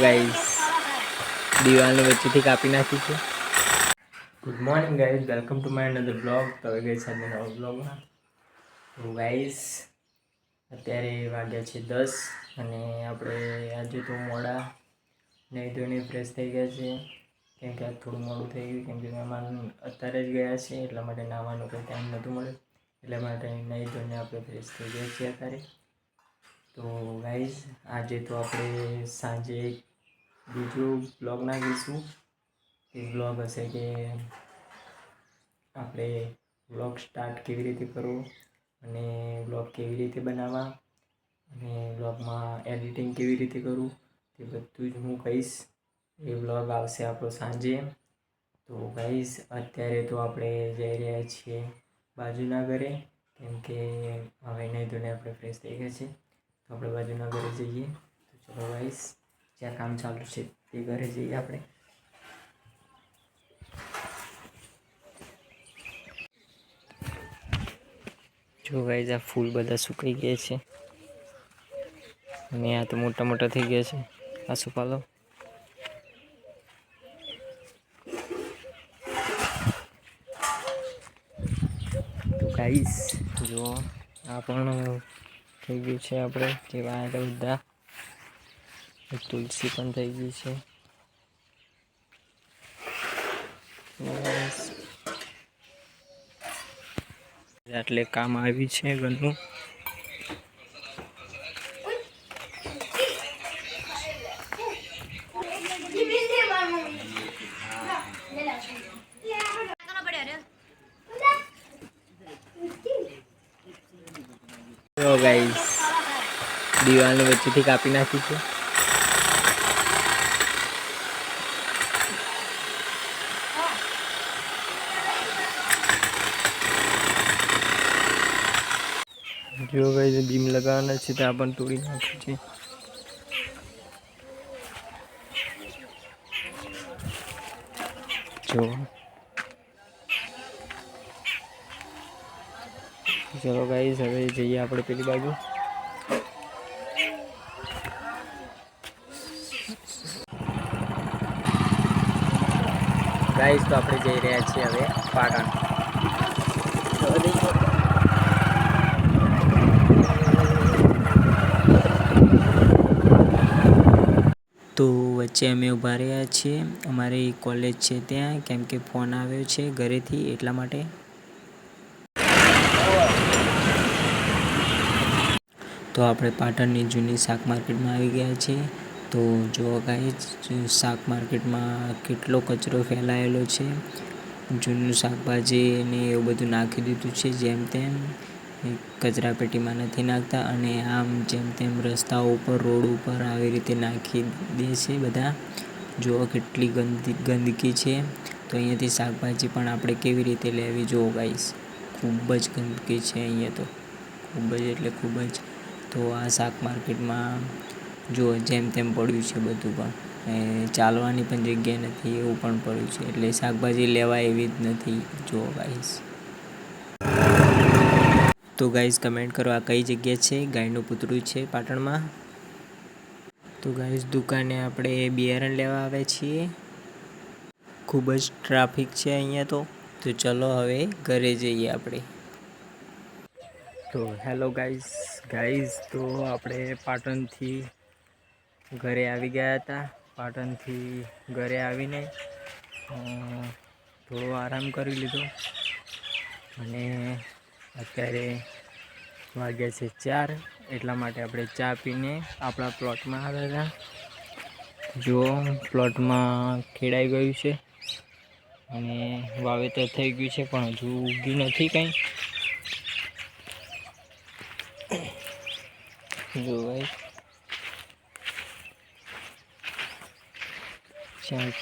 Guys દિવાલની વચ્ચેથી કાપી નાખી છે. Good morning guys, welcome to my another blog. તો હવે ગઈ સાથે નવા બ્લોગમાં. તો ગાઈસ અત્યારે વાગ્યા છે 10 અને આપણે આજે તો મોડા નહીં ધોઈને ફ્રેશ થઈ ગયા છે, કેમ કે આજ થોડું મોડું થઈ ગયું, કેમ કે મહેમાન અત્યારે જ ગયા છે એટલા માટે નાહવાનો કોઈ ટાઈમ નહોતું મળે, એટલા માટે નહીં ધોઈને આપણે ફ્રેશ થઈ ગયા છીએ અત્યારે. તો ગાઈઝ આજે તો આપણે સાંજે બીજો બ્લોગ નાખીશું. એ બ્લોગ હશે કે આપણે બ્લોગ સ્ટાર્ટ કેવી રીતે કરવું અને બ્લોગ કેવી રીતે બનાવવા અને બ્લોગમાં એડિટિંગ કેવી રીતે કરવું તે બધું જ હું કહીશ. એ બ્લોગ આવશે આપણો સાંજે. તો ગાઈઝ અત્યારે તો આપણે જઈ રહ્યા છીએ બાજુના ઘરે, કેમ કે હવે નહીં ધોઈને આપણે ફ્રેશ થઈ ગયા છે, તો આપણે બાજુના ઘરે જઈએ. તો ચલો ગાઈસ, જ્યાં કામ ચાલુ છે તે ઘરે જઈએ આપણે. જો ગાઈસ આ ફૂલ બધા સુકાઈ ગયા છે અને આ તો મોટા મોટા થઈ ગયા છે આ સુપાલો. તો ગાઈસ જો આ પણ થઈ ગયું છે આપણે જેવા બધા. તુલસી પણ થઈ ગઈ છે. એટલે કામ આવી છે ઘરનું. જો ગાઈસ દિવાલની વચ્ચેથી કાપી નાખી છે. જો ગાઈસ બીમ લગાવવાના છે ત્યાં પણ તોડી નાખ્યું છે. જો ચલો ગાઈસ હવે જઈએ આપણે પેલી બાજુ. ગાઈસ તો આપણે જઈ રહ્યા છીએ હવે પાટણ. તો વચ્ચે અમે ઊભા રહ્યા છીએ, અમારી કોલેજ છે ત્યાં, કેમ કે ફોન આવ્યો છે ઘરેથી એટલા માટે. તો આપણે પાટણની જૂની શાક માર્કેટમાં આવી ગયા છીએ. તો જો ગાઈસ શાક માર્કેટમાં કેટલો કચરો ફેલાયેલો છે. જૂનું શાકભાજી ને એવું બધું નાખી દીધું છે જેમ તેમ, કચરા પેટીમાં નથી નાખતા અને આમ જેમ તેમ રસ્તાઓ ઉપર, રોડ ઉપર આવી રીતે નાખી દે છે બધા. જો કેટલી ગંદકી છે. તો અહીંયાથી શાકભાજી પણ આપણે કેવી રીતે લેવી જુઓ ગાઈસ, ખૂબ જ ગંદકી છે અહીંયા તો, ખૂબ જ એટલે ખૂબ જ. તો આ શાક માર્કેટમાં જો જેમ તેમ પડ્યું છે બધું, પણ ચાલવાની પણ જગ્યા નથી એવું પણ પડ્યું છે, એટલે શાકભાજી લેવા એવી જ નથી જો ગાઈસ. તો ગાઈસ કમેન્ટ કરો આ કઈ જગ્યા છે, ગાયનું પૂતળું છે પાટણમાં. તો ગાઈસ દુકાને આપણે બિયારણ લેવા આવ્યા છીએ. ખૂબ જ ટ્રાફિક છે અહીંયા તો ચલો હવે ઘરે જઈએ આપણે. તો હેલો ગાઈઝ તો આપણે પાટણથી ઘરે આવી ગયા હતા. પાટણથી ઘરે આવીને થોડો આરામ કરી લીધો અને અત્યારે વાગ્યા છે 4, એટલા માટે આપણે ચા પીને આપણા પ્લોટમાં આવ્યા હતા. જો પ્લોટમાં ખેડાઈ ગયું છે અને વાવેતર થઈ ગયું છે, પણ હજુ ઉગી નથી કંઈ. જો ભાઈ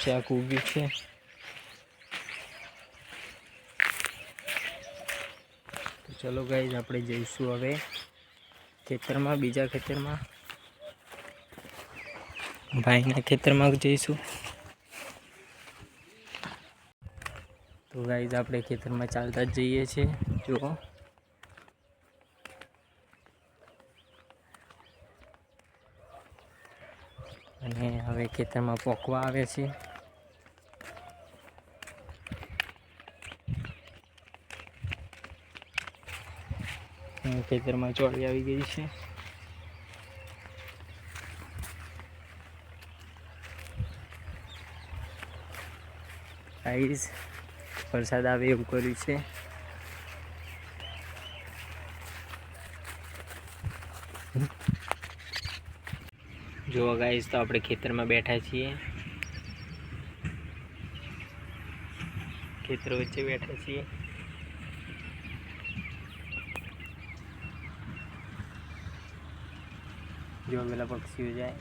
ચાક ઉગી છે. તો ચલો ગાઈઝ આપણે જઈશું હવે ખેતરમાં, બીજા ખેતરમાં, ભાઈના ખેતરમાં જઈશું. તો ગાઈઝ આપણે ખેતરમાં ચાલતા જ જઈએ છીએ. જુઓ અને હવે હવે ખેતરમાં પોકવા આવે છે. ખેતરમાં ચોળી આવી ગઈ છે. ગાઈસ વરસાદ આવે એવું કર્યું છે. જો ગાઈસ તો આપણે ખેતરમાં બેઠા છીએ. ખેતર વચ્ચે બેઠા છીએ. જો પેલા પક્ષીઓ જાય.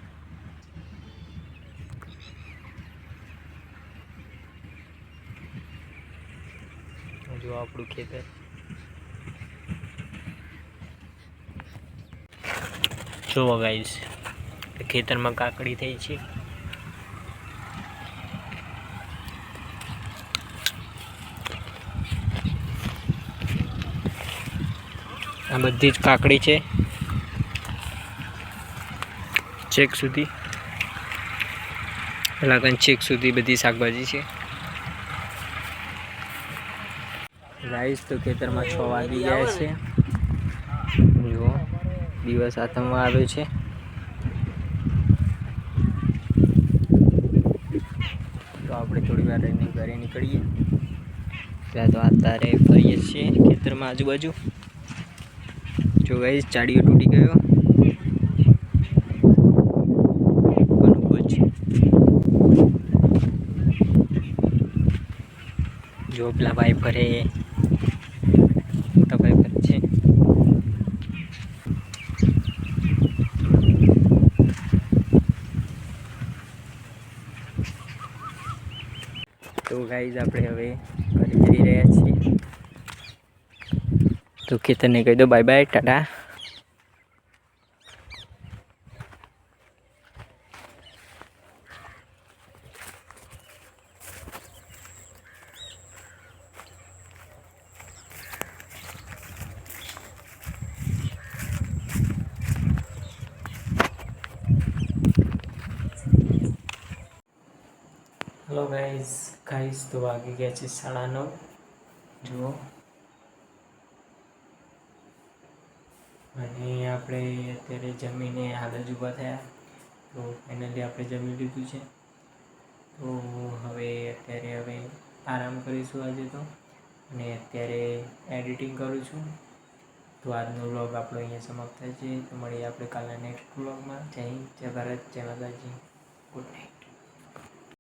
જો આપણું ખેતર. જો ગાઈસ ખેતરમાં કાકડી થઈ છે. આ બધી જ કાકડી છે છેક સુધી. પેલા કંઈ છેક સુધી બધી શાકભાજી છે. ગાઈસ તો ખેતરમાં 6 વાગી ગયા છે. જુઓ દિવસ આથમવા આવ્યો છે. તો આપણે થોડી વાર રહીને ઘરે નીકળીએ. ત્યાં તો અત્યારે ફરીએ છીએ ખેતરમાં આજુબાજુ. જો ગાઈસ ચાડીઓ તૂટી ગયો. જો પેલા ભાઈ ફરે, મોટા ભાઈ ફરે છે. તો ગાઈસ આપણે હવે ઘરે જઈ રહ્યા છીએ. તો ખેતરને કહી દો bye bye, Tata. Hello guys તો વાગી ગયા છે 9:30. જુઓ અને આપણે અત્યારે જમીને હાલ જ ઊભા થયા. તો ફાઇનલી આપણે જમી લીધું છે. તો હવે આરામ કરીશું આજે તો. અને અત્યારે એડિટિંગ કરું છું. તો આજનો વ્લોગ આપણો અહીંયા સમાપ્ત થાય છે. તો મળીએ આપણે કાલના નેક્સ્ટ વ્લોગમાં. જય હિન્દ, જય ભારત, જય માતાજી. Good night.